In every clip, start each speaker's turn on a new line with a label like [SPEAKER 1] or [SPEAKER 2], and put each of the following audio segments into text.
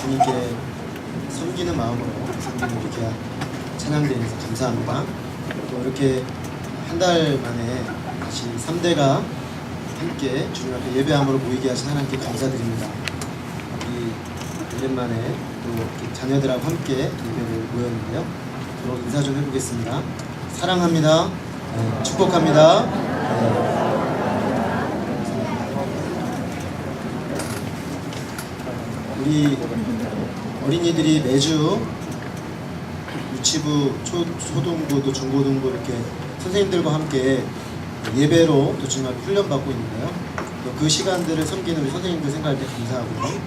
[SPEAKER 1] 주님께 섬기는 마음으로 섬기는 우리 귀한 찬양대회에서 감사합니다. 또 이렇게 한 달 만에 다시 3대가 함께 주님 앞에 예배함으로 모이게 하신 하나님께 감사드립니다. 우리 오랜만에 또 이렇게 자녀들하고 함께 예배를 모였는데요. 서로 인사 좀 해보겠습니다. 사랑합니다. 축복합니다. 우리 어린이들이 매주 유치부, 초등부, 또 중고등부 이렇게 선생님들과 함께 예배로 또 주님 앞에 훈련받고 있는데요. 또 그 시간들을 섬기는 우리 선생님들 생각할 때 감사하고요.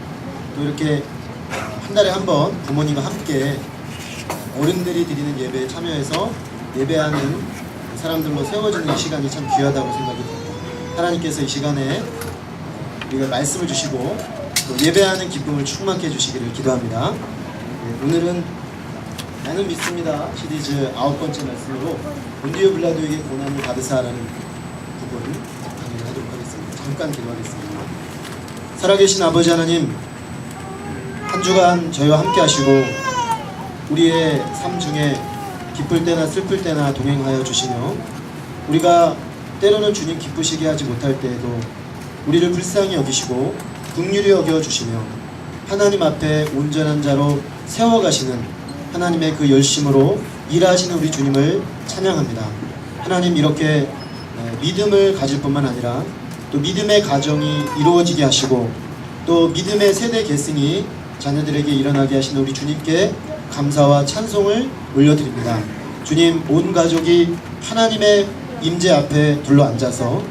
[SPEAKER 1] 또 이렇게 한 달에 한 번 부모님과 함께 어른들이 드리는 예배에 참여해서 예배하는 사람들로 세워지는 이 시간이 참 귀하다고 생각이 듭니다. 하나님께서 이 시간에 우리가 말씀을 주시고 또 예배하는 기쁨을 충만케 해주시기를 기도합니다. 오늘은 나는 믿습니다 시리즈 9번째 말씀으로 본디오 빌라도에게 고난을 받으사라는 부분 강의를 하도록 하겠습니다. 잠깐 기도하겠습니다. 살아계신 아버지 하나님, 한 주간 저희와 함께 하시고 우리의 삶 중에 기쁠 때나 슬플 때나 동행하여 주시며 우리가 때로는 주님 기쁘시게 하지 못할 때에도 우리를 불쌍히 여기시고 긍휼히 여겨주시며 하나님 앞에 온전한 자로 세워가시는 하나님의 그 열심으로 일하시는 우리 주님을 찬양합니다. 하나님, 이렇게 믿음을 가질 뿐만 아니라 또 믿음의 가정이 이루어지게 하시고 또 믿음의 세대 계승이 자녀들에게 일어나게 하시는 우리 주님께 감사와 찬송을 올려드립니다. 주님, 온 가족이 하나님의 임재 앞에 둘러앉아서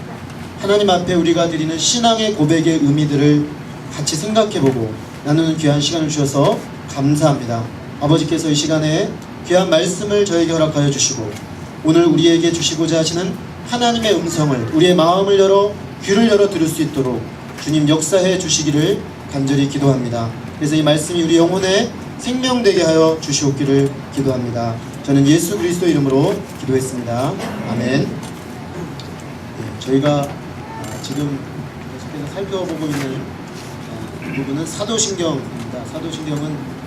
[SPEAKER 1] 하나님 앞에 우리가 드리는 신앙의 고백의 의미들을 같이 생각해보고 나누는 귀한 시간을 주셔서 감사합니다. 아버지께서 이 시간에 귀한 말씀을 저에게 허락하여 주시고 오늘 우리에게 주시고자 하시는 하나님의 음성을 우리의 마음을 열어 귀를 열어 들을 수 있도록 주님 역사해 주시기를 간절히 기도합니다. 그래서 이 말씀이 우리 영혼에 생명되게 하여 주시옵기를 기도합니다. 저는 예수 그리스도 이름으로 기도했습니다. 아멘. 저희가 지금 계속해서 살펴보고 있는 부분은 사도신경입니다. 사도신경은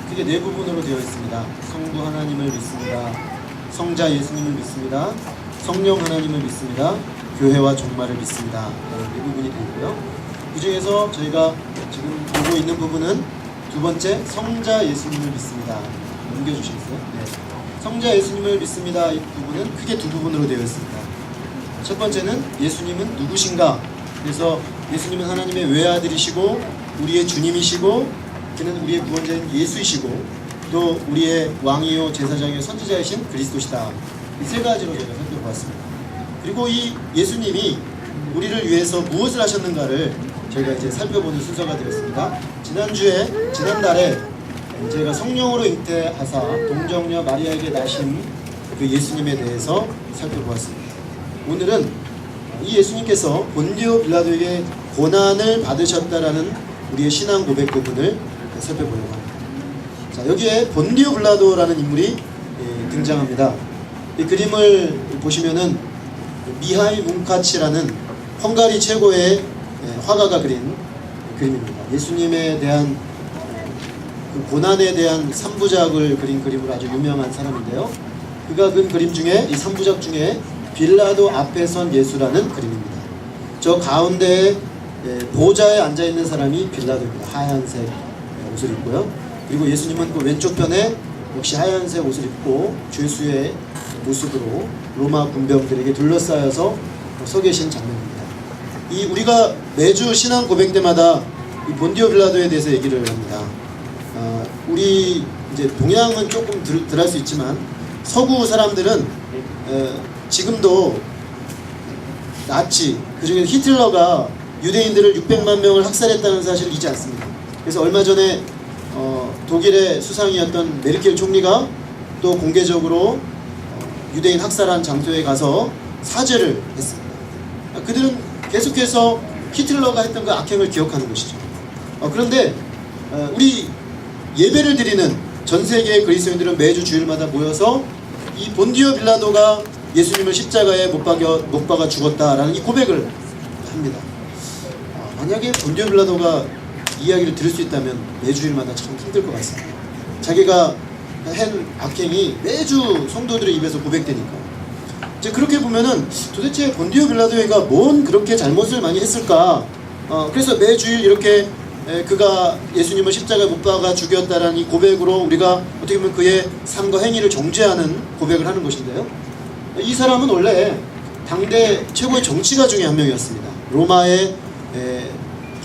[SPEAKER 1] 크게 네 부분으로 되어 있습니다. 성부 하나님을 믿습니다. 성자 예수님을 믿습니다. 성령 하나님을 믿습니다. 교회와 종말을 믿습니다. 네 부분이 되고요. 그 중에서 저희가 지금 보고 있는 부분은 두 번째, 성자 예수님을 믿습니다. 넘겨주시겠어요? 네. 성자 예수님을 믿습니다. 이 부분은 크게 두 부분으로 되어 있습니다. 첫 번째는 예수님은 누구신가? 그래서 예수님은 하나님의 외아들이시고 우리의 주님이시고 그는 우리의 구원자인 예수이시고 또 우리의 왕이요 제사장이요 선지자이신 그리스도시다. 이 세 가지로 저희가 살펴보았습니다. 그리고 이 예수님이 우리를 위해서 무엇을 하셨는가를 저희가 이제 살펴보는 순서가 되었습니다. 지난달에 저희가 성령으로 잉태하사 동정녀 마리아에게 나신 그 예수님에 대해서 살펴보았습니다. 오늘은 이 예수님께서 본디오 빌라도에게 고난을 받으셨다라는 우리의 신앙 고백 부분을 살펴보려고 합니다. 자, 여기에 본디오 빌라도라는 인물이 등장합니다. 이 그림을 보시면은 미하이 뭉카치라는 헝가리 최고의 화가가 그린 그림입니다. 예수님에 대한 그 고난에 대한 3부작을 그린 그림으로 아주 유명한 사람인데요. 그가 그린 그림 중에 이 3부작 중에 빌라도 앞에 선 예수라는 그림입니다. 저 가운데 보좌에 앉아있는 사람이 빌라도입니다. 하얀색 옷을 입고요. 그리고 예수님은 그 왼쪽 편에 역시 하얀색 옷을 입고 죄수의 모습으로 로마 군병들에게 둘러싸여서 서 계신 장면입니다. 이 우리가 매주 신앙 고백 때마다 이 본디오 빌라도에 대해서 얘기를 합니다. 우리 이제 동양은 조금 덜 할 수 있지만 서구 사람들은 지금도 나치, 그중에 히틀러가 유대인들을 600만 명을 학살했다는 사실을 잊지 않습니다. 그래서 얼마 전에 독일의 수상이었던 메르켈 총리가 또 공개적으로 유대인 학살한 장소에 가서 사죄를 했습니다. 그들은 계속해서 히틀러가 했던 그 악행을 기억하는 것이죠. 그런데 우리 예배를 드리는 전 세계의 그리스도인들은 매주 주일마다 모여서 이 본디오 빌라도가 예수님을 십자가에 못 박아 죽었다라는 이 고백을 합니다. 만약에 본디오 빌라도가 이야기를 들을 수 있다면 매주일마다 참 힘들 것 같습니다. 자기가 한 악행이 매주 성도들의 입에서 고백되니까. 이제 그렇게 보면은 도대체 본디오 빌라도가 뭔 그렇게 잘못을 많이 했을까? 그래서 매주일 이렇게 그가 예수님을 십자가에 못 박아 죽였다라는 이 고백으로 우리가 어떻게 보면 그의 삶과 행위를 정죄하는 고백을 하는 것인데요. 이 사람은 원래 당대 최고의 정치가 중에 한 명이었습니다. 로마에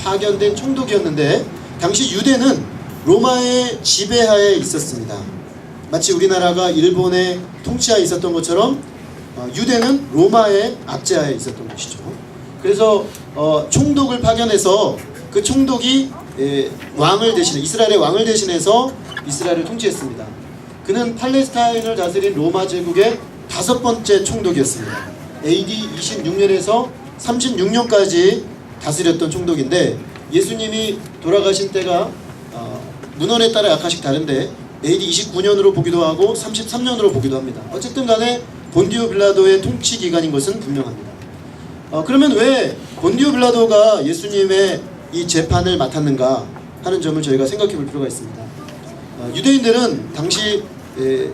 [SPEAKER 1] 파견된 총독이었는데 당시 유대는 로마의 지배하에 있었습니다. 마치 우리나라가 일본의 통치하에 있었던 것처럼 유대는 로마의 압제하에 있었던 것이죠. 그래서 총독을 파견해서 그 총독이 왕을 대신해 이스라엘의 왕을 대신해서 이스라엘을 통치했습니다. 그는 팔레스타인을 다스린 로마 제국의 5번째 총독이었습니다. AD 26년에서 36년까지 다스렸던 총독인데 예수님이 돌아가신 때가 문헌에 따라 약간씩 다른데 AD 29년으로 보기도 하고 33년으로 보기도 합니다. 어쨌든 간에 본디오 빌라도의 통치 기간인 것은 분명합니다. 그러면 왜 본디오 빌라도가 예수님의 이 재판을 맡았는가 하는 점을 저희가 생각해 볼 필요가 있습니다. 유대인들은 당시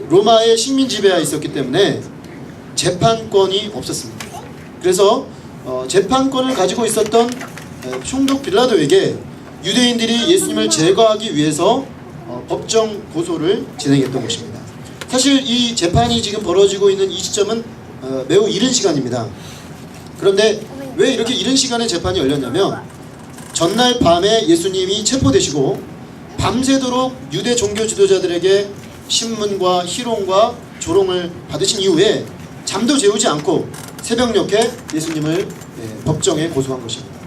[SPEAKER 1] 로마의 식민 지배하에 있었기 때문에 재판권이 없었습니다. 그래서 재판권을 가지고 있었던 총독 빌라도에게 유대인들이 예수님을 제거하기 위해서 법정 고소를 진행했던 것입니다. 사실 이 재판이 지금 벌어지고 있는 이 시점은 매우 이른 시간입니다. 그런데 왜 이렇게 이른 시간에 재판이 열렸냐면 전날 밤에 예수님이 체포되시고 밤새도록 유대 종교 지도자들에게 신문과 희롱과 조롱을 받으신 이후에 잠도 재우지 않고 새벽녘에 예수님을 법정에 고소한 것입니다.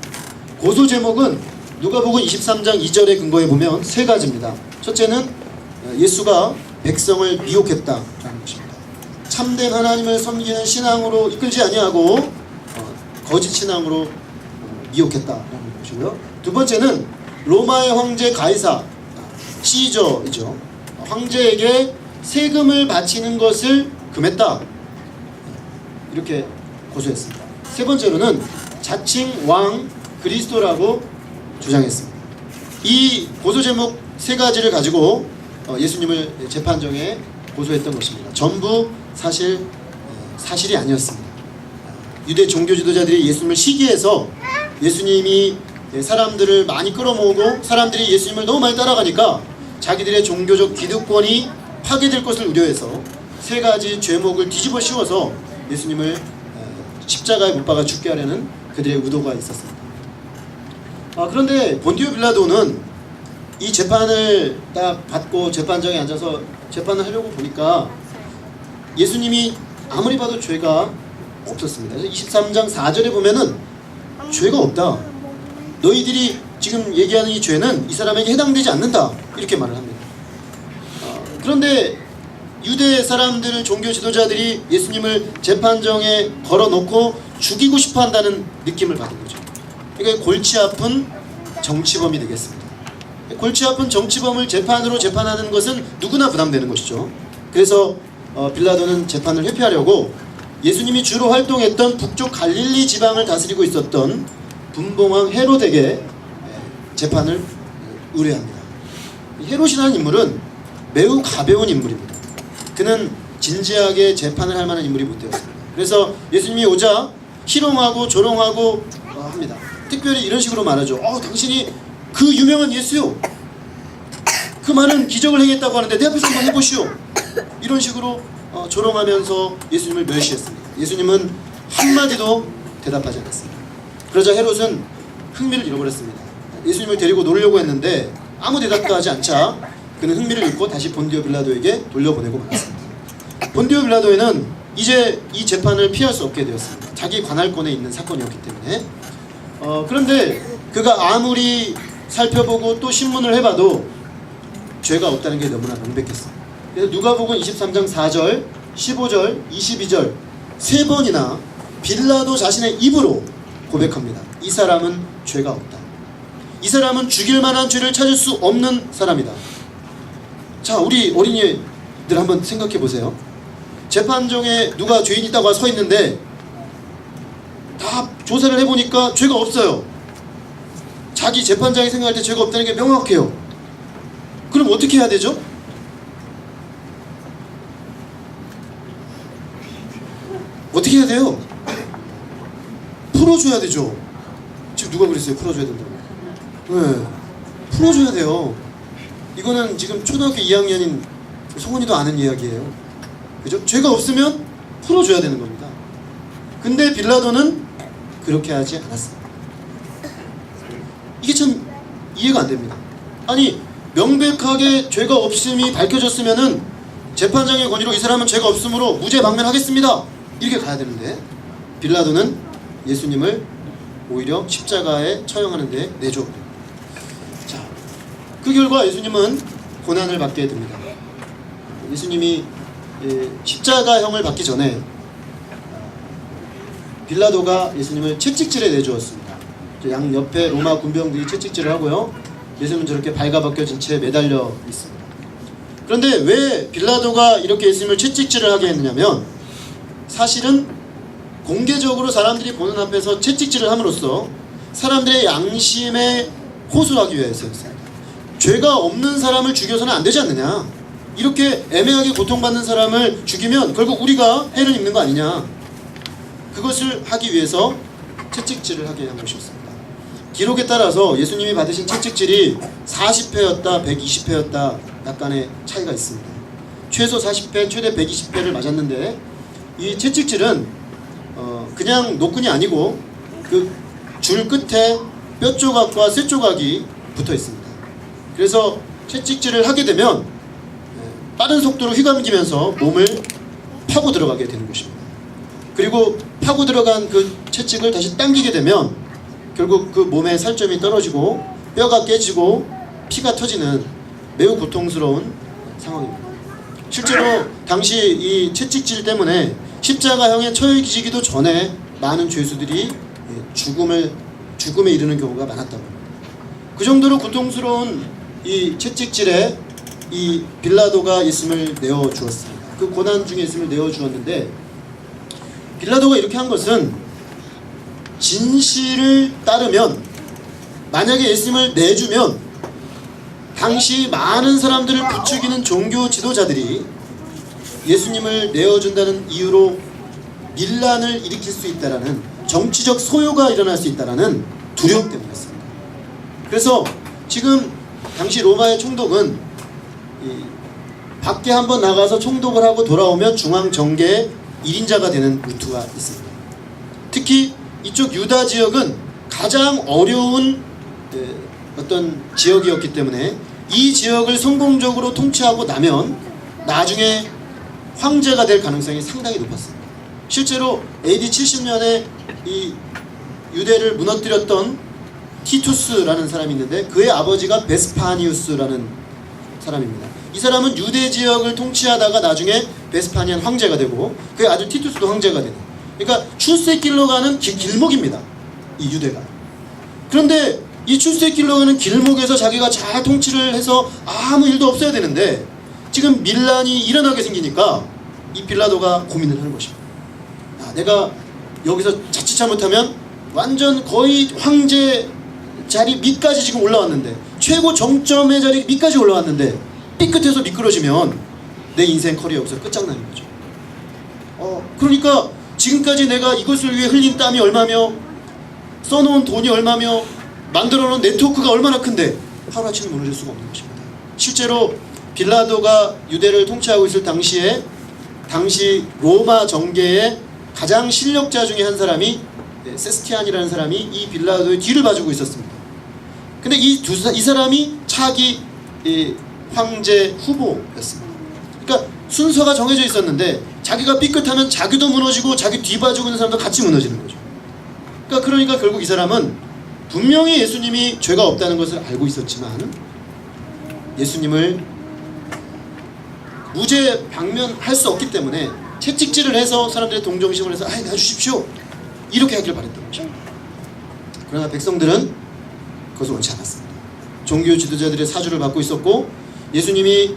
[SPEAKER 1] 고소 제목은 누가복음 23장 2절에 근거해 보면 3가지입니다. 첫째는 예수가 백성을 미혹했다라는 것입니다. 참된 하나님을 섬기는 신앙으로 이끌지 아니하고 거짓 신앙으로 미혹했다라는 것이고요. 두 번째는 로마의 황제 가이사 시저이죠. 황제에게 세금을 바치는 것을 금했다. 이렇게 고소했습니다. 세 번째로는 자칭 왕 그리스도라고 주장했습니다. 이 고소 제목 3가지를 가지고 예수님을 재판정에 고소했던 것입니다. 전부 사실이 아니었습니다. 유대 종교 지도자들이 예수님을 시기해서 예수님이 사람들을 많이 끌어모으고 사람들이 예수님을 너무 많이 따라가니까 자기들의 종교적 기득권이 파괴될 것을 우려해서 3가지 죄목을 뒤집어 씌워서 예수님을 십자가에 못 박아 죽게 하려는 그들의 의도가 있었습니다. 그런데 본디오 빌라도는 이 재판을 딱 받고 재판장에 앉아서 재판을 하려고 보니까 예수님이 아무리 봐도 죄가 없었습니다. 그래서 23장 4절에 보면은 죄가 없다. 너희들이 지금 얘기하는 이 죄는 이 사람에게 해당되지 않는다. 이렇게 말을 합니다. 그런데 유대 사람들 종교 지도자들이 예수님을 재판정에 걸어놓고 죽이고 싶어 한다는 느낌을 받은 거죠. 그러니까 골치 아픈 정치범이 되겠습니다. 골치 아픈 정치범을 재판으로 재판하는 것은 누구나 부담되는 것이죠. 그래서 빌라도는 재판을 회피하려고 예수님이 주로 활동했던 북쪽 갈릴리 지방을 다스리고 있었던 분봉왕 헤롯에게 재판을 의뢰합니다. 헤롯이라는 인물은 매우 가벼운 인물입니다. 그는 진지하게 재판을 할 만한 인물이 못 되었습니다. 그래서 예수님이 오자 희롱하고 조롱하고 합니다. 특별히 이런 식으로 말하죠. 당신이 그 유명한 예수요. 그 많은 기적을 행했다고 하는데 내 앞에서 한번 해보시오. 이런 식으로 조롱하면서 예수님을 멸시했습니다. 예수님은 한마디도 대답하지 않았습니다. 그러자 헤롯은 흥미를 잃어버렸습니다. 예수님을 데리고 놀려고 했는데 아무 대답도 하지 않자 그는 흥미를 잃고 다시 본디오 빌라도에게 돌려보내고 말았습니다. 본디오 빌라도에는 이제 이 재판을 피할 수 없게 되었습니다. 자기 관할권에 있는 사건이었기 때문에. 그런데 그가 아무리 살펴보고 또 신문을 해봐도 죄가 없다는 게 너무나 명백했습니다. 그래서 누가복음 23장 4절, 15절, 22절 3번이나 빌라도 자신의 입으로 고백합니다. 이 사람은 죄가 없다. 이 사람은 죽일 만한 죄를 찾을 수 없는 사람이다. 자, 우리 어린이들 한번 생각해 보세요. 재판정에 누가 죄인 있다고 서 있는데 다 조사를 해보니까 죄가 없어요. 자기 재판장이 생각할 때 죄가 없다는 게 명확해요. 그럼 어떻게 해야 되죠? 어떻게 해야 돼요? 풀어줘야 되죠. 지금 누가 그랬어요? 풀어줘야 된다고. 네, 풀어줘야 돼요. 이거는 지금 초등학교 2학년인 성훈이도 아는 이야기예요. 그죠? 죄가 없으면 풀어줘야 되는 겁니다. 근데 빌라도는 그렇게 하지 않았습니다. 이게 참 이해가 안 됩니다. 아니, 명백하게 죄가 없음이 밝혀졌으면은 재판장의 권위로 이 사람은 죄가 없으므로 무죄 방면하겠습니다, 이렇게 가야 되는데 빌라도는 예수님을 오히려 십자가에 처형하는 데 내주었고, 자, 그 결과 예수님은 고난을 받게 됩니다. 예수님이 십자가형을 받기 전에 빌라도가 예수님을 채찍질에 내주었습니다. 양 옆에 로마 군병들이 채찍질을 하고요, 예수님은 저렇게 발가벗겨진 채 매달려 있습니다. 그런데 왜 빌라도가 이렇게 예수님을 채찍질을 하게 했느냐면, 사실은 공개적으로 사람들이 보는 앞에서 채찍질을 함으로써 사람들의 양심에 호소하기 위해서였어요. 죄가 없는 사람을 죽여서는 안 되지 않느냐, 이렇게 애매하게 고통받는 사람을 죽이면 결국 우리가 해를 입는 거 아니냐, 그것을 하기 위해서 채찍질을 하게 한 것이었습니다. 기록에 따라서 예수님이 받으신 채찍질이 40회였다 120회였다 약간의 차이가 있습니다. 최소 40회 최대 120회를 맞았는데, 이 채찍질은 그냥 노끈이 아니고 그 줄 끝에 뼈 조각과 쇠 조각이 붙어 있습니다. 그래서 채찍질을 하게 되면 빠른 속도로 휘감기면서 몸을 파고 들어가게 되는 것입니다. 그리고 파고 들어간 그 채찍을 다시 당기게 되면 결국 그 몸에 살점이 떨어지고 뼈가 깨지고 피가 터지는 매우 고통스러운 상황입니다. 실제로 당시 이 채찍질 때문에 십자가형에 처해지기도 전에 많은 죄수들이 죽음에 이르는 경우가 많았다고 합니다. 그 정도로 고통스러운 이 채찍질에 이 빌라도가 예수님을 내어 주었습니다. 그 고난 중에 예수님을 내어 주었는데, 빌라도가 이렇게 한 것은 진실을 따르면, 만약에 예수님을 내주면 당시 많은 사람들을 부추기는 종교 지도자들이 예수님을 내어준다는 이유로 밀란을 일으킬 수 있다라는, 정치적 소요가 일어날 수 있다라는 두려움 때문이었습니다. 그래서 지금 당시 로마의 총독은 밖에 한번 나가서 총독을 하고 돌아오면 중앙 정계의 1인자가 되는 루트가 있습니다. 특히 이쪽 유다 지역은 가장 어려운 어떤 지역이었기 때문에 이 지역을 성공적으로 통치하고 나면 나중에 황제가 될 가능성이 상당히 높았습니다. 실제로 AD 70년에 이 유대를 무너뜨렸던 티투스라는 사람이 있는데, 그의 아버지가 베스파니우스라는 사람입니다. 이 사람은 유대 지역을 통치하다가 나중에 베스파니안 황제가 되고, 그의 아들 티투스도 황제가 되는, 그러니까 출세길로 가는 길목입니다, 이 유대가. 그런데 이 출세길로 가는 길목에서 자기가 잘 통치를 해서 아무 일도 없어야 되는데, 지금 밀란이 일어나게 생기니까 이 빌라도가 고민을 하는 것입니다. 내가 여기서 자칫 잘못하면 완전 거의 황제 자리 밑까지 지금 올라왔는데, 최고 정점의 자리 밑까지 올라왔는데 삐끗해서 미끄러지면 내 인생 커리어 여기서 끝장나는 거죠. 그러니까 지금까지 내가 이것을 위해 흘린 땀이 얼마며 써놓은 돈이 얼마며 만들어놓은 네트워크가 얼마나 큰데 하루아침에 무너질 수가 없는 것입니다. 실제로 빌라도가 유대를 통치하고 있을 당시에 당시 로마 정계의 가장 실력자 중에 한 사람이 세스티안이라는 사람이 이 빌라도의 뒤를 봐주고 있었습니다. 근데 이 사람이 차기 황제 후보였습니다. 그러니까 순서가 정해져 있었는데 자기가 삐끗하면 자기도 무너지고 자기 뒤 봐주고 있는 사람도 같이 무너지는 거죠. 그러니까 결국 이 사람은 분명히 예수님이 죄가 없다는 것을 알고 있었지만 예수님을 무죄 방면할 수 없기 때문에 채찍질을 해서 사람들의 동정심을 해서 놔주십시오 이렇게 하길 바랬던 것입니다. 그러나 백성들은 그것을 원치 않았습니다. 종교 지도자들의 사주를 받고 있었고, 예수님이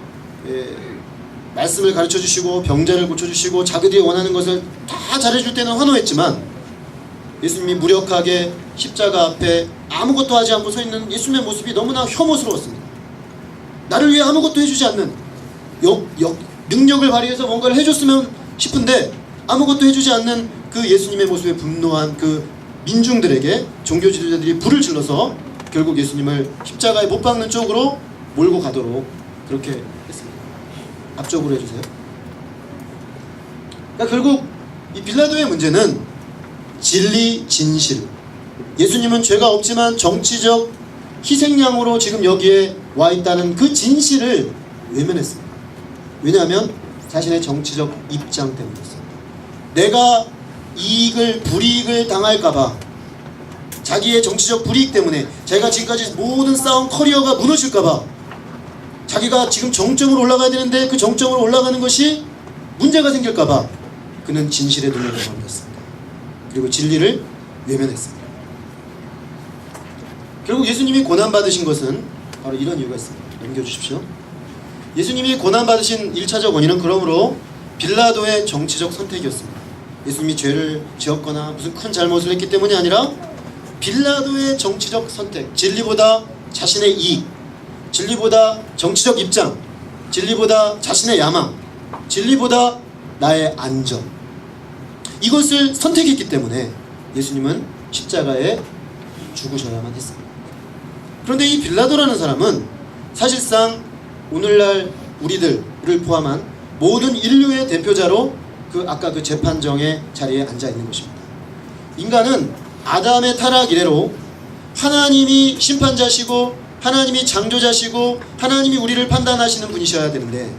[SPEAKER 1] 말씀을 가르쳐주시고 병자를 고쳐주시고 자기들이 원하는 것을 다 잘해줄 때는 환호했지만 예수님이 무력하게 십자가 앞에 아무것도 하지 않고 서 있는 예수님의 모습이 너무나 혐오스러웠습니다. 나를 위해 아무것도 해주지 않는, 능력을 발휘해서 뭔가를 해줬으면 싶은데 아무것도 해주지 않는 그 예수님의 모습에 분노한 그 민중들에게 종교 지도자들이 불을 질러서 결국 예수님을 십자가에 못 박는 쪽으로 몰고 가도록 그렇게 했습니다. 앞쪽으로 해주세요. 그러니까 결국 이 빌라도의 문제는 진리, 진실. 예수님은 죄가 없지만 정치적 희생양으로 지금 여기에 와 있다는 그 진실을 외면했습니다. 왜냐하면 자신의 정치적 입장 때문이었습니다. 내가 불이익을 당할까봐, 자기의 정치적 불이익 때문에, 자기가 지금까지 모든 쌓은 커리어가 무너질까봐, 자기가 지금 정점으로 올라가야 되는데 그 정점으로 올라가는 것이 문제가 생길까봐 그는 진실에 눈을 감았습니다. 그리고 진리를 외면했습니다. 결국 예수님이 고난받으신 것은 바로 이런 이유가 있습니다. 넘겨주십시오. 예수님이 고난받으신 1차적 원인은 그러므로 빌라도의 정치적 선택이었습니다. 예수님이 죄를 지었거나 무슨 큰 잘못을 했기 때문이 아니라 빌라도의 정치적 선택, 진리보다 자신의 이익, 진리보다 정치적 입장, 진리보다 자신의 야망, 진리보다 나의 안전, 이것을 선택했기 때문에 예수님은 십자가에 죽으셔야만 했습니다. 그런데 이 빌라도라는 사람은 사실상 오늘날 우리들을 포함한 모든 인류의 대표자로 아까 그 재판정의 자리에 앉아 있는 것입니다. 인간은 아담의 타락 이래로 하나님이 심판자시고 하나님이 창조자시고 하나님이 우리를 판단하시는 분이셔야 되는데,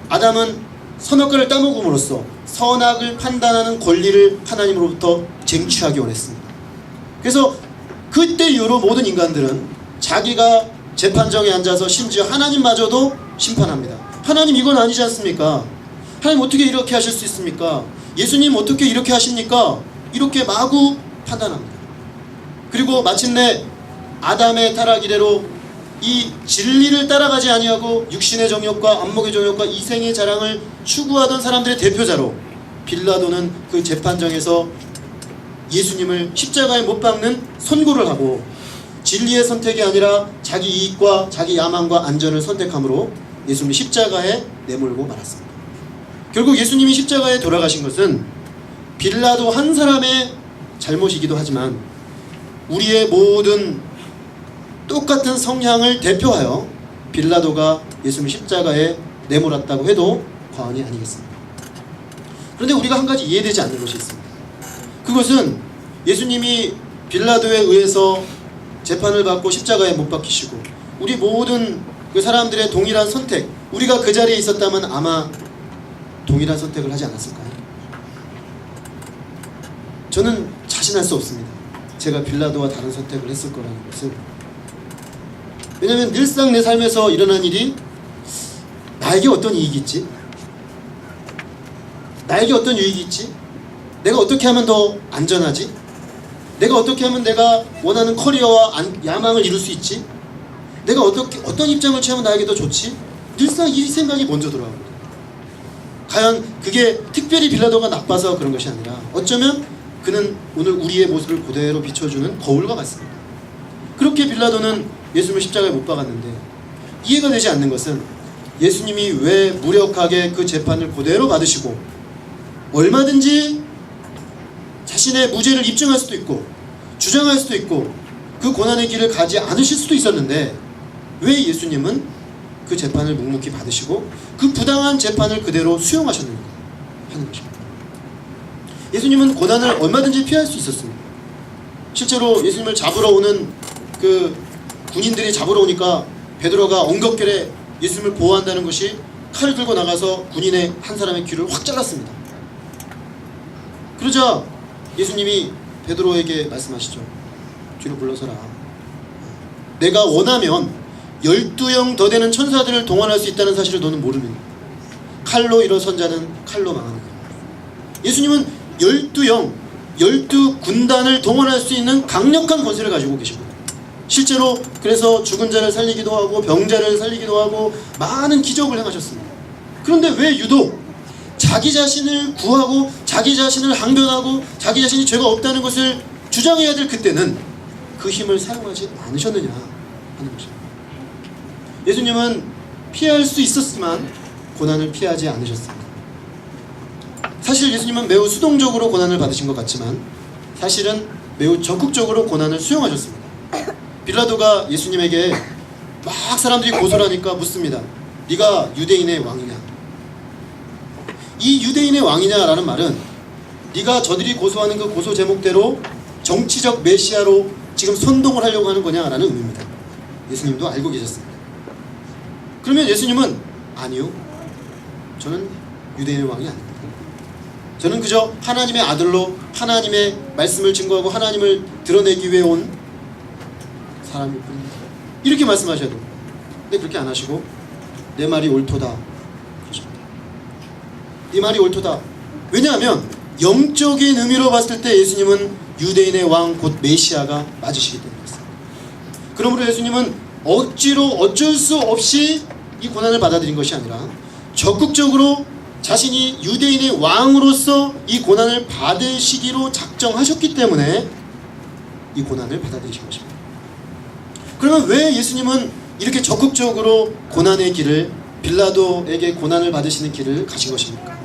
[SPEAKER 1] 아담은 선악과를 따먹음으로써 선악을 판단하는 권리를 하나님으로부터 쟁취하기 원했습니다. 그래서 그때 이후로 모든 인간들은 자기가 재판정에 앉아서 심지어 하나님마저도 심판합니다. 하나님 이건 아니지 않습니까? 하나님 어떻게 이렇게 하실 수 있습니까? 예수님 어떻게 이렇게 하십니까? 이렇게 마구 판단합니다. 그리고 마침내 아담의 타락 이래로 이 진리를 따라가지 아니하고 육신의 정욕과 안목의 정욕과 이생의 자랑을 추구하던 사람들의 대표자로 빌라도는 그 재판정에서 예수님을 십자가에 못 박는 선고를 하고, 진리의 선택이 아니라 자기 이익과 자기 야망과 안전을 선택함으로 예수님이 십자가에 내몰고 말았습니다. 결국 예수님이 십자가에 돌아가신 것은 빌라도 한 사람의 잘못이기도 하지만 우리의 모든 똑같은 성향을 대표하여 빌라도가 예수님 십자가에 내몰았다고 해도 과언이 아니겠습니다. 그런데 우리가 한 가지 이해되지 않는 것이 있습니다. 그것은 예수님이 빌라도에 의해서 재판을 받고 십자가에 못 박히시고 우리 모든 그 사람들의 동일한 선택, 우리가 그 자리에 있었다면 아마 동일한 선택을 하지 않았을까요? 저는 자신할 수 없습니다. 제가 빌라도와 다른 선택을 했을 거라는 것을. 왜냐하면 늘상 내 삶에서 일어난 일이 나에게 어떤 이익이 있지? 나에게 어떤 유익이 있지? 내가 어떻게 하면 더 안전하지? 내가 어떻게 하면 내가 원하는 커리어와 야망을 이룰 수 있지? 내가 어떤 입장을 취하면 나에게 더 좋지? 늘상 이 생각이 먼저 돌아옵니다. 과연 그게 특별히 빌라도가 나빠서 그런 것이 아니라 어쩌면 그는 오늘 우리의 모습을 그대로 비춰주는 거울과 같습니다. 그렇게 빌라도는 예수님을 십자가에 못 박았는데 이해가 되지 않는 것은 예수님이 왜 무력하게 그 재판을 그대로 받으시고 얼마든지 자신의 무죄를 입증할 수도 있고 주장할 수도 있고 그 고난의 길을 가지 않으실 수도 있었는데 왜 예수님은 그 재판을 묵묵히 받으시고 그 부당한 재판을 그대로 수용하셨는가 하는 것입니다. 예수님은 고난을 얼마든지 피할 수 있었습니다. 실제로 예수님을 잡으러 오는 그 군인들이 잡으러 오니까 베드로가 엉겁결에 예수님을 보호한다는 것이 칼을 들고 나가서 군인의 한 사람의 귀를 확 잘랐습니다. 그러자 예수님이 베드로에게 말씀하시죠. 뒤로 물러서라. 내가 원하면 12영 더 되는 천사들을 동원할 수 있다는 사실을 너는 모르는, 칼로 일어선 자는 칼로 망하는 거야. 예수님은 12영, 12군단을 동원할 수 있는 강력한 권세를 가지고 계시고, 실제로 그래서 죽은 자를 살리기도 하고 병자를 살리기도 하고 많은 기적을 행하셨습니다. 그런데 왜 유독 자기 자신을 구하고 자기 자신을 항변하고 자기 자신이 죄가 없다는 것을 주장해야 될 그때는 그 힘을 사용하지 않으셨느냐 하는 것입니다. 예수님은 피할 수 있었지만 고난을 피하지 않으셨습니다. 사실 예수님은 매우 수동적으로 고난을 받으신 것 같지만 사실은 매우 적극적으로 고난을 수용하셨습니다. 빌라도가 예수님에게 막 사람들이 고소를 하니까 묻습니다. 네가 유대인의 왕이냐? 이 유대인의 왕이냐라는 말은 네가 저들이 고소하는 그 고소 제목대로 정치적 메시아로 지금 선동을 하려고 하는 거냐라는 의미입니다. 예수님도 알고 계셨습니다. 그러면 예수님은 아니요, 저는 유대인의 왕이 아닙니다. 저는 그저 하나님의 아들로 하나님의 말씀을 증거하고 하나님을 드러내기 위해 온 사람일 뿐입니다. 이렇게 말씀하셔야 됩니다. 근데 그렇게 안 하시고 내 말이 옳도다 그러십니다. 네 말이 옳도다. 왜냐하면 영적인 의미로 봤을 때 예수님은 유대인의 왕 곧 메시아가 맞으시기 때문이었습니다. 그러므로 예수님은 억지로 어쩔 수 없이 이 고난을 받아들인 것이 아니라 적극적으로 자신이 유대인의 왕으로서 이 고난을 받으시기로 작정하셨기 때문에 이 고난을 받아들이신 것입니다. 그러면 왜 예수님은 이렇게 적극적으로 고난의 길을, 빌라도에게 고난을 받으시는 길을 가신 것입니까?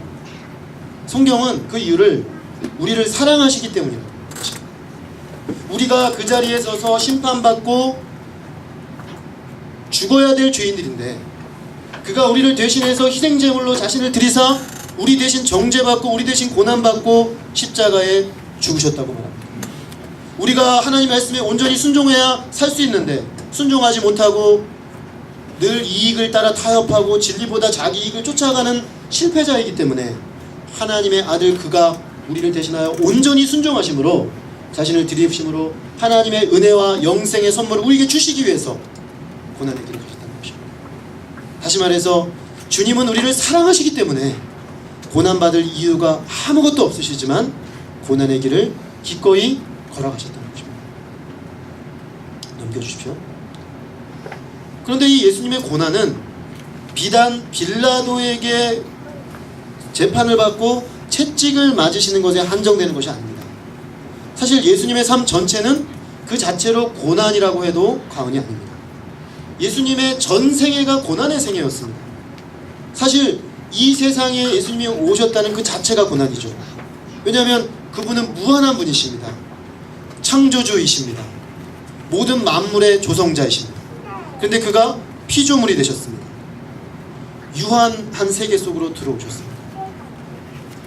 [SPEAKER 1] 성경은 그 이유를 우리를 사랑하시기 때문입니다. 우리가 그 자리에 서서 심판받고 죽어야 될 죄인들인데 그가 우리를 대신해서 희생제물로 자신을 드리사 우리 대신 정죄받고 우리 대신 고난받고 십자가에 죽으셨다고 말합니다. 우리가 하나님 말씀에 온전히 순종해야 살 수 있는데 순종하지 못하고 늘 이익을 따라 타협하고 진리보다 자기 이익을 쫓아가는 실패자이기 때문에 하나님의 아들 그가 우리를 대신하여 온전히 순종하심으로 자신을 드리심으로 하나님의 은혜와 영생의 선물을 우리에게 주시기 위해서 고난의 길을 가셨다는 것입니다. 다시 말해서 주님은 우리를 사랑하시기 때문에 고난받을 이유가 아무것도 없으시지만 고난의 길을 기꺼이 걸어가셨다는 것입니다. 넘겨주십시오. 그런데 이 예수님의 고난은 비단 빌라도에게 재판을 받고 채찍을 맞으시는 것에 한정되는 것이 아닙니다. 사실 예수님의 삶 전체는 그 자체로 고난이라고 해도 과언이 아닙니다. 예수님의 전 생애가 고난의 생애였습니다. 사실 이 세상에 예수님이 오셨다는 그 자체가 고난이죠. 왜냐하면 그분은 무한한 분이십니다. 창조주이십니다. 모든 만물의 조성자이십니다. 그런데 그가 피조물이 되셨습니다. 유한한 세계 속으로 들어오셨습니다.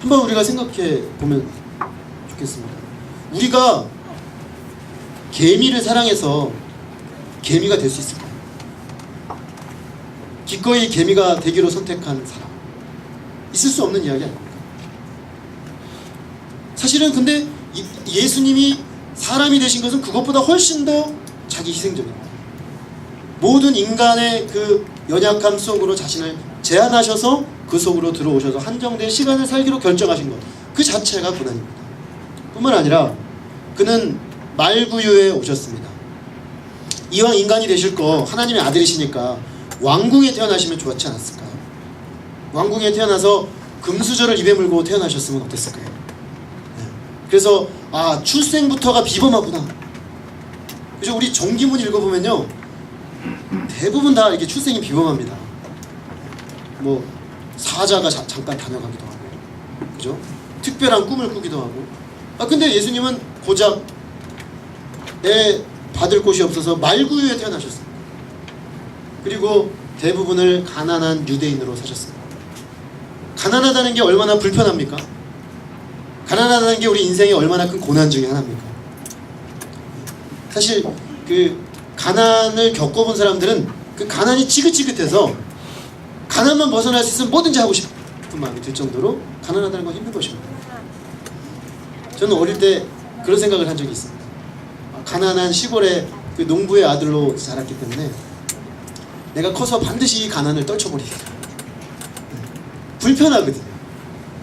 [SPEAKER 1] 한번 우리가 생각해 보면 좋겠습니다. 우리가 개미를 사랑해서 개미가 될 수 있을까요? 기꺼이 개미가 되기로 선택한 사람, 있을 수 없는 이야기 아닙니까? 사실은 근데 예수님이 사람이 되신 것은 그것보다 훨씬 더 자기 희생적입니다. 모든 인간의 그 연약함 속으로 자신을 제한하셔서 그 속으로 들어오셔서 한정된 시간을 살기로 결정하신 것, 그 자체가 고난입니다. 뿐만 아니라 그는 말구유에 오셨습니다. 이왕 인간이 되실 거 하나님의 아들이시니까 왕궁에 태어나시면 좋았지 않았을까요? 왕궁에 태어나서 금수저를 입에 물고 태어나셨으면 어땠을까요? 네. 그래서 출생부터가 비범하구나. 그래서 우리 정기문 읽어보면요, 대부분 다 이렇게 출생이 비범합니다. 뭐 사자가 잠깐 다녀가기도 하고, 그죠? 특별한 꿈을 꾸기도 하고. 근데 예수님은 고작 애 받을 곳이 없어서 말구유에 태어나셨습니다. 그리고 대부분을 가난한 유대인으로 사셨습니다. 가난하다는 게 얼마나 불편합니까? 가난하다는 게 우리 인생의 얼마나 큰 고난 중에 하나입니까? 사실 그 가난을 겪어본 사람들은 그 가난이 지긋지긋해서 가난만 벗어날 수 있으면 뭐든지 하고 싶은 마음이 들 정도로 가난하다는 건 힘든 것입니다. 저는 어릴 때 그런 생각을 한 적이 있습니다. 가난한 시골의 그 농부의 아들로 자랐기 때문에 내가 커서 반드시 이 가난을 떨쳐버리겠다. 불편하거든요.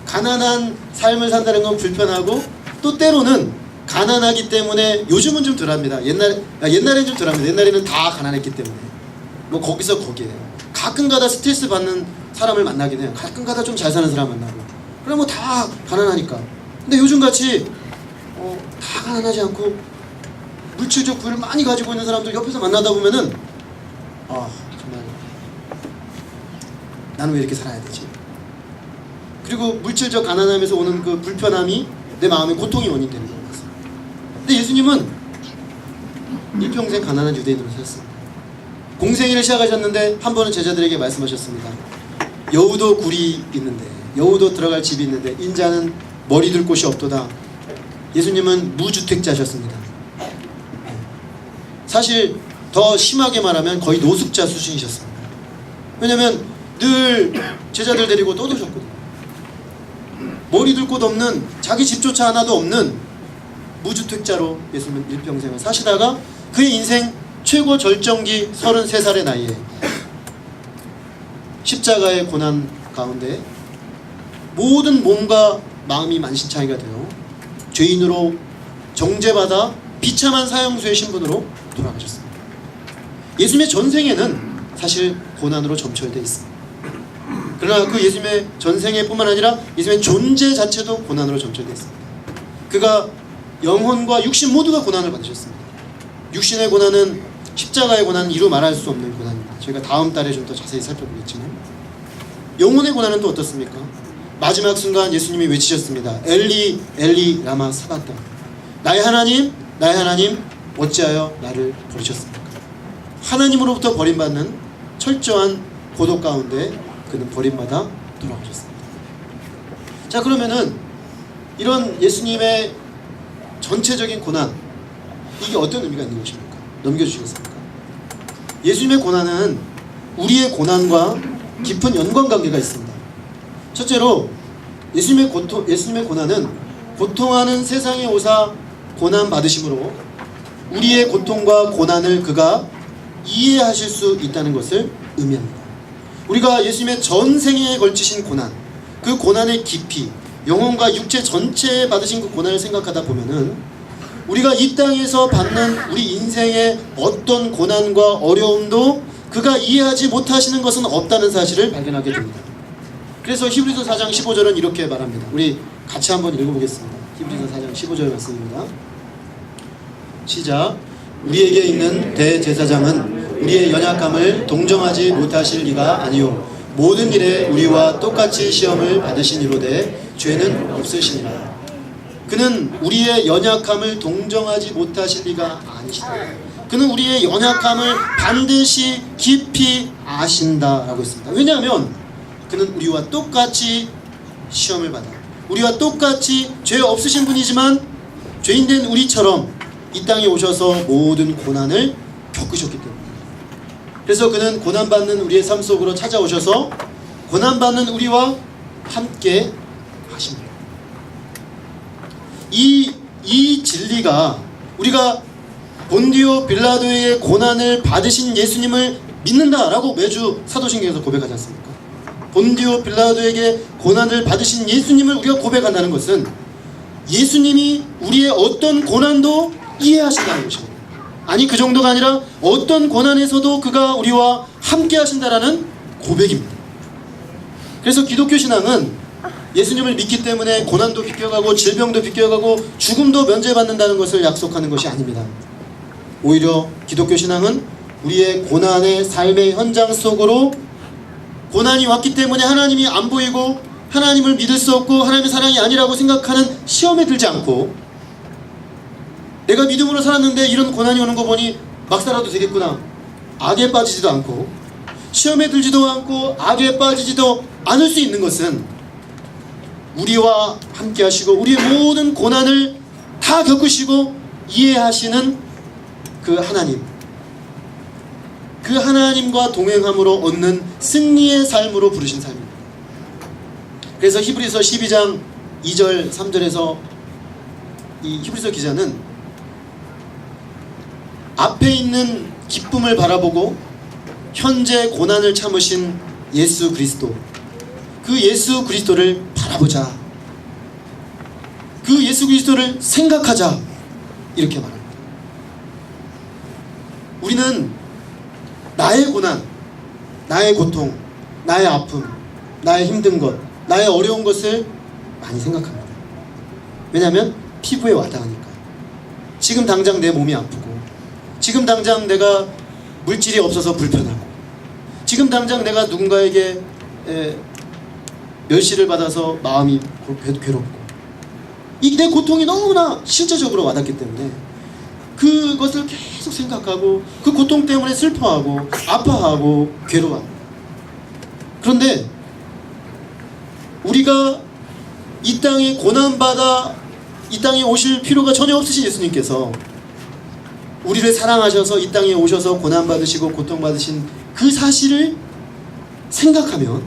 [SPEAKER 1] 가난한 삶을 산다는 건 불편하고, 또 때로는 가난하기 때문에, 요즘은 좀 덜합니다. 옛날엔 좀 덜합니다. 옛날에는 다 가난했기 때문에 뭐 거기서 거기에 가끔가다 스트레스 받는 사람을 만나긴 해요. 가끔가다 좀 잘 사는 사람 만나고, 그럼 뭐 다 가난하니까. 근데 요즘같이 다 가난하지 않고 물질적 부유를 많이 가지고 있는 사람들 옆에서 만나다 보면은 정말 나는 왜 이렇게 살아야 되지? 그리고 물질적 가난함에서 오는 그 불편함이 내 마음의 고통이 원인 되는 것 같습니다. 근데 예수님은 일평생 가난한 유대인으로 사셨습니다. 공생애를 시작하셨는데 한 번은 제자들에게 말씀하셨습니다. 여우도 굴이 있는데, 여우도 들어갈 집이 있는데 인자는 머리 둘 곳이 없도다. 예수님은 무주택자셨습니다. 사실 더 심하게 말하면 거의 노숙자 수준이셨습니다. 왜냐하면 늘 제자들 데리고 떠도셨거든요. 머리 둘 곳 없는, 자기 집조차 하나도 없는 무주택자로 예수님은 일평생을 사시다가 그의 인생 최고 절정기 33살의 나이에 십자가의 고난 가운데 모든 몸과 마음이 만신창이가 되어 죄인으로 정죄받아 비참한 사형수의 신분으로 돌아가셨습니다. 예수님의 전생에는 사실 고난으로 점철되어 있습니다. 그러나 그 예수님의 전생애뿐만 아니라 예수님의 존재 자체도 고난으로 점철되어 있습니다. 그가 영혼과 육신 모두가 고난을 받으셨습니다. 육신의 고난은 십자가의 고난은 이루 말할 수 없는 고난입니다. 저희가 다음 달에 좀 더 자세히 살펴보겠지만, 영혼의 고난은 또 어떻습니까? 마지막 순간 예수님이 외치셨습니다. 엘리 엘리 라마 사박다. 나의 하나님 어찌하여 나를 버리셨습니까? 하나님으로부터 버림받는 철저한 고독 가운데 그는 버림받아 돌아가셨습니다. 자, 그러면은 이런 예수님의 전체적인 고난, 이게 어떤 의미가 있는 것입니까? 넘겨주시겠습니까? 예수님의 고난은 우리의 고난과 깊은 연관관계가 있습니다. 첫째로 예수님의 고난은 고통하는 세상에 오사 고난 받으심으로 우리의 고통과 고난을 그가 이해하실 수 있다는 것을 의미합니다. 우리가 예수님의 전생에 걸치신 고난, 그 고난의 깊이, 영혼과 육체 전체에 받으신 그 고난을 생각하다 보면은 우리가 이 땅에서 받는 우리 인생의 어떤 고난과 어려움도 그가 이해하지 못하시는 것은 없다는 사실을 발견하게 됩니다. 그래서 히브리서 4장 15절은 이렇게 말합니다. 우리 같이 한번 읽어보겠습니다. 히브리서 4장 15절 말씀입니다. 시작. 우리에게 있는 대제사장은 우리의 연약함을 동정하지 못하실 리가 아니요 모든 일에 우리와 똑같이 시험을 받으신 이로되 죄는 없으시니라. 그는 우리의 연약함을 동정하지 못하실 리가 아니시다. 그는 우리의 연약함을 반드시 깊이 아신다라고 했습니다. 왜냐하면 그는 우리와 똑같이 시험을 받아 우리와 똑같이 죄 없으신 분이지만 죄인된 우리처럼 이 땅에 오셔서 모든 고난을 겪으셨기 때문입니다. 그래서 그는 고난받는 우리의 삶 속으로 찾아오셔서 고난받는 우리와 함께 하십니다. 이 진리가 우리가 본디오 빌라도의 고난을 받으신 예수님을 믿는다라고 매주 사도신경에서 고백하지 않습니까? 본디오 빌라도에게 고난을 받으신 예수님을 우리가 고백한다는 것은 예수님이 우리의 어떤 고난도 이해하신다는 것입니다. 아니, 그 정도가 아니라 어떤 고난에서도 그가 우리와 함께 하신다라는 고백입니다. 그래서 기독교 신앙은 예수님을 믿기 때문에 고난도 비껴가고 질병도 비껴가고 죽음도 면제받는다는 것을 약속하는 것이 아닙니다. 오히려 기독교 신앙은 우리의 고난의 삶의 현장 속으로 고난이 왔기 때문에 하나님이 안 보이고 하나님을 믿을 수 없고 하나님의 사랑이 아니라고 생각하는 시험에 들지 않고, 내가 믿음으로 살았는데 이런 고난이 오는 거 보니 막 살아도 되겠구나, 악에 빠지지도 않고 시험에 들지도 않고 악에 빠지지도 않을 수 있는 것은 우리와 함께 하시고 우리의 모든 고난을 다 겪으시고 이해하시는 그 하나님, 그 하나님과 동행함으로 얻는 승리의 삶으로 부르신 삶입니다. 그래서 히브리서 12장 2절 3절에서 이 히브리서 기자는 앞에 있는 기쁨을 바라보고 현재 고난을 참으신 예수 그리스도, 그 예수 그리스도를 바라보자, 그 예수 그리스도를 생각하자, 이렇게 말합니다. 우리는 나의 고난, 나의 고통, 나의 아픔, 나의 힘든 것, 나의 어려운 것을 많이 생각합니다. 왜냐하면 피부에 와닿으니까. 지금 당장 내 몸이 아프고, 지금 당장 내가 물질이 없어서 불편하고, 지금 당장 내가 누군가에게 멸시를 받아서 마음이 괴롭고, 이 내 고통이 너무나 실제적으로 와닿기 때문에 그것을 계속 생각하고 그 고통 때문에 슬퍼하고 아파하고 괴로워합니다. 그런데 우리가 이 땅에 고난받아 이 땅에 오실 필요가 전혀 없으신 예수님께서 우리를 사랑하셔서 이 땅에 오셔서 고난받으시고 고통받으신 그 사실을 생각하면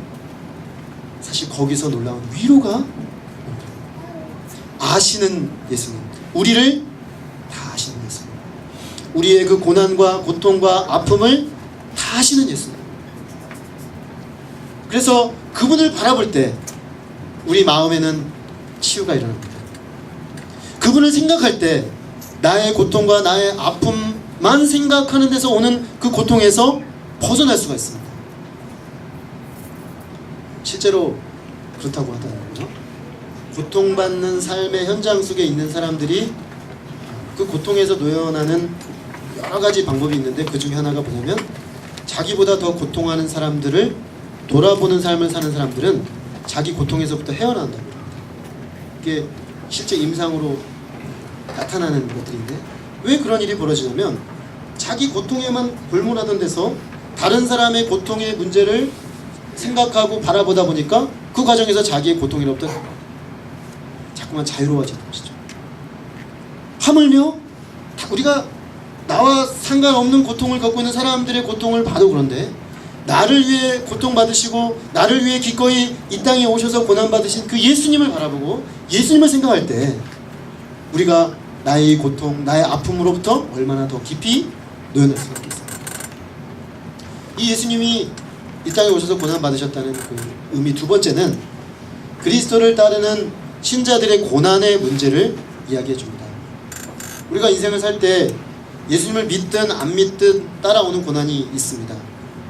[SPEAKER 1] 사실 거기서 놀라운 위로가 아시는 예수님, 우리를 다 아시는 예수님, 우리의 그 고난과 고통과 아픔을 다 아시는 예수님. 그래서 그분을 바라볼 때 우리 마음에는 치유가 일어납니다. 그분을 생각할 때 나의 고통과 나의 아픔만 생각하는 데서 오는 그 고통에서 벗어날 수가 있습니다. 실제로 그렇다고 하더라고요. 고통받는 삶의 현장 속에 있는 사람들이 그 고통에서 놓여나는 여러 가지 방법이 있는데, 그 중에 하나가 뭐냐면 자기보다 더 고통하는 사람들을 돌아보는 삶을 사는 사람들은 자기 고통에서부터 헤어난다고 합니다. 이게 실제 임상으로 나타나는 것들인데, 왜 그런 일이 벌어지냐면 자기 고통에만 골몰하던 데서 다른 사람의 고통의 문제를 생각하고 바라보다 보니까 그 과정에서 자기의 고통으로부터 자꾸만 자유로워지는 것이죠. 하물며 우리가 나와 상관없는 고통을 겪고 있는 사람들의 고통을 봐도 그런데, 나를 위해 고통받으시고 나를 위해 기꺼이 이 땅에 오셔서 고난받으신 그 예수님을 바라보고 예수님을 생각할 때 우리가 나의 고통, 나의 아픔으로부터 얼마나 더 깊이 놓여날 수가 있겠습니까? 이 예수님이 이 땅에 오셔서 고난받으셨다는 그 의미 두 번째는 그리스도를 따르는 신자들의 고난의 문제를 이야기해 줍니다. 우리가 인생을 살 때 예수님을 믿든 안 믿든 따라오는 고난이 있습니다.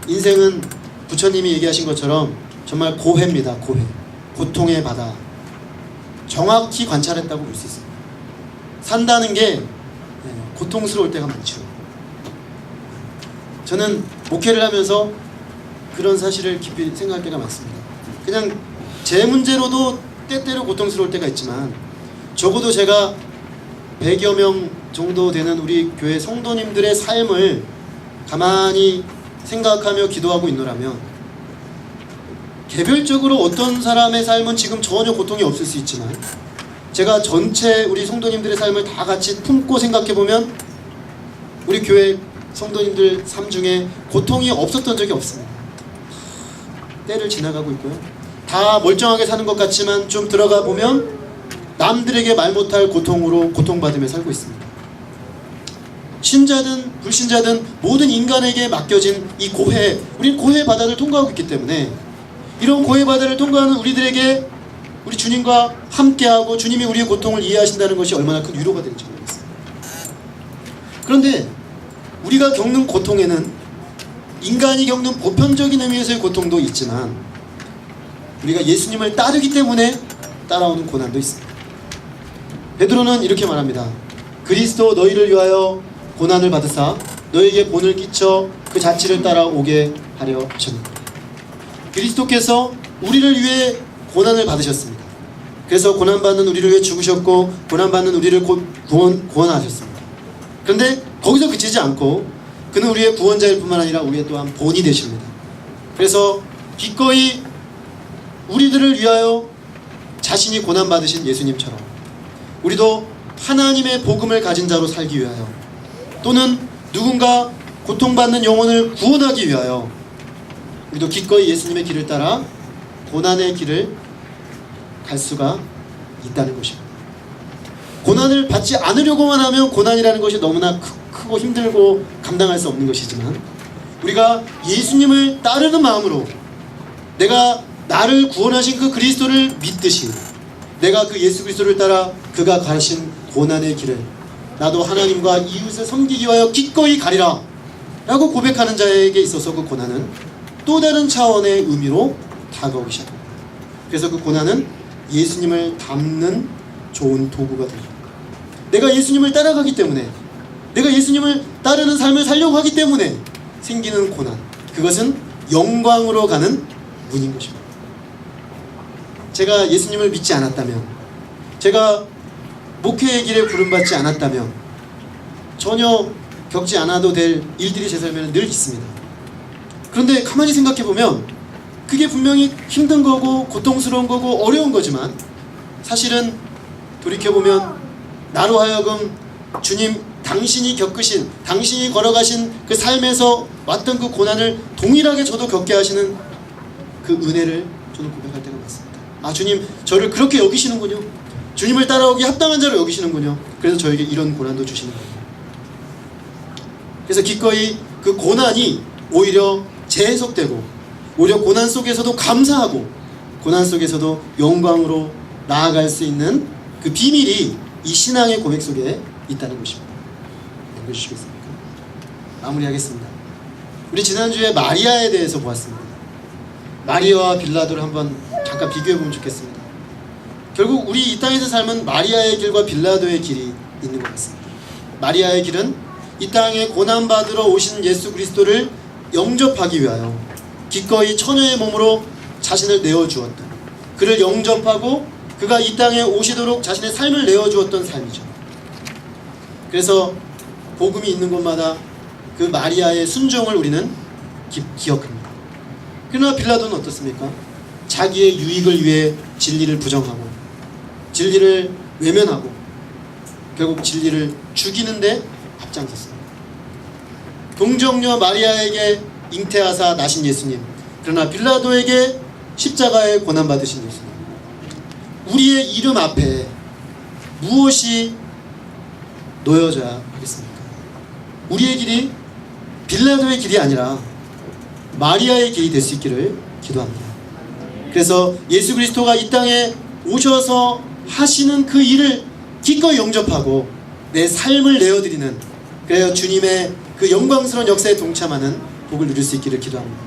[SPEAKER 1] 인생은 부처님이 얘기하신 것처럼 정말 고해입니다. 고해. 고통의 바다. 정확히 관찰했다고 볼 수 있습니다. 산다는 게 고통스러울 때가 많죠. 저는 목회를 하면서 그런 사실을 깊이 생각할 때가 많습니다. 그냥 제 문제로도 때때로 고통스러울 때가 있지만, 적어도 제가 100여 명 정도 되는 우리 교회 성도님들의 삶을 가만히 생각하며 기도하고 있노라면, 개별적으로 어떤 사람의 삶은 지금 전혀 고통이 없을 수 있지만 제가 전체 우리 성도님들의 삶을 다 같이 품고 생각해보면 우리 교회 성도님들 삶 중에 고통이 없었던 적이 없습니다. 때를 지나가고 있고요, 다 멀쩡하게 사는 것 같지만 좀 들어가 보면 남들에게 말 못할 고통으로 고통받으며 살고 있습니다. 신자든 불신자든 모든 인간에게 맡겨진 이 고해, 우리는 고해 바다를 통과하고 있기 때문에 이런 고해 바다를 통과하는 우리들에게 우리 주님과 함께하고 주님이 우리의 고통을 이해하신다는 것이 얼마나 큰 위로가 될지 모르겠습니다. 그런데 우리가 겪는 고통에는 인간이 겪는 보편적인 의미에서의 고통도 있지만 우리가 예수님을 따르기 때문에 따라오는 고난도 있습니다. 베드로는 이렇게 말합니다. 그리스도 너희를 위하여 고난을 받으사 너희에게 본을 끼쳐 그 자취를 따라오게 하려 하셨느니라. 그리스도께서 우리를 위해 고난을 받으셨습니다. 그래서 고난받는 우리를 위해 죽으셨고 고난받는 우리를 구원하셨습니다. 그런데 거기서 그치지 않고 그는 우리의 구원자일 뿐만 아니라 우리의 또한 본이 되십니다. 그래서 기꺼이 우리들을 위하여 자신이 고난받으신 예수님처럼 우리도 하나님의 복음을 가진 자로 살기 위하여, 또는 누군가 고통받는 영혼을 구원하기 위하여 우리도 기꺼이 예수님의 길을 따라 고난의 길을 갈 수가 있다는 것입니다. 고난을 받지 않으려고만 하면 고난이라는 것이 너무나 크고 힘들고 감당할 수 없는 것이지만, 우리가 예수님을 따르는 마음으로 내가 나를 구원하신 그 그리스도를 믿듯이 내가 그 예수 그리스도를 따라 그가 가신 고난의 길을 나도 하나님과 이웃을 섬기기 위하여 기꺼이 가리라 라고 고백하는 자에게 있어서 그 고난은 또 다른 차원의 의미로 다가오기 시작합니다. 그래서 그 고난은 예수님을 담는 좋은 도구가 됩니다. 내가 예수님을 따라가기 때문에, 내가 예수님을 따르는 삶을 살려고 하기 때문에 생기는 고난, 그것은 영광으로 가는 문인 것입니다. 제가 예수님을 믿지 않았다면, 제가 목회의 길에 부름받지 않았다면 전혀 겪지 않아도 될 일들이 제 삶에는 늘 있습니다. 그런데 가만히 생각해보면 그게 분명히 힘든 거고 고통스러운 거고 어려운 거지만, 사실은 돌이켜보면 나로 하여금 주님 당신이 겪으신, 당신이 걸어가신 그 삶에서 왔던 그 고난을 동일하게 저도 겪게 하시는 그 은혜를 저는 고백할 때가 많습니다. 아, 주님 저를 그렇게 여기시는군요. 주님을 따라오기 합당한 자로 여기시는군요. 그래서 저에게 이런 고난도 주시는 거예요. 그래서 기꺼이 그 고난이 오히려 재해석되고, 오히려 고난 속에서도 감사하고, 고난 속에서도 영광으로 나아갈 수 있는 그 비밀이 이 신앙의 고백 속에 있다는 것입니다. 읽어주시겠습니까? 마무리하겠습니다. 우리 지난주에 마리아에 대해서 보았습니다. 마리아와 빌라도를 한번 잠깐 비교해보면 좋겠습니다. 결국 우리 이 땅에서 삶은 마리아의 길과 빌라도의 길이 있는 것 같습니다. 마리아의 길은 이 땅에 고난받으러 오신 예수 그리스도를 영접하기 위하여 기꺼이 처녀의 몸으로 자신을 내어주었다. 그를 영접하고 그가 이 땅에 오시도록 자신의 삶을 내어주었던 삶이죠. 그래서 복음이 있는 곳마다 그 마리아의 순종을 우리는 기억합니다. 그러나 빌라도는 어떻습니까? 자기의 유익을 위해 진리를 부정하고, 진리를 외면하고, 결국 진리를 죽이는데 앞장섰습니다. 동정녀 마리아에게 잉태하사 나신 예수님, 그러나 빌라도에게 십자가에 고난받으신 예수님, 우리의 이름 앞에 무엇이 놓여져야 하겠습니까? 우리의 길이 빌라도의 길이 아니라 마리아의 길이 될 수 있기를 기도합니다. 그래서 예수 그리스도가 이 땅에 오셔서 하시는 그 일을 기꺼이 영접하고 내 삶을 내어드리는, 그래야 주님의 그 영광스러운 역사에 동참하는 복을 누릴 수 있기를 기도합니다.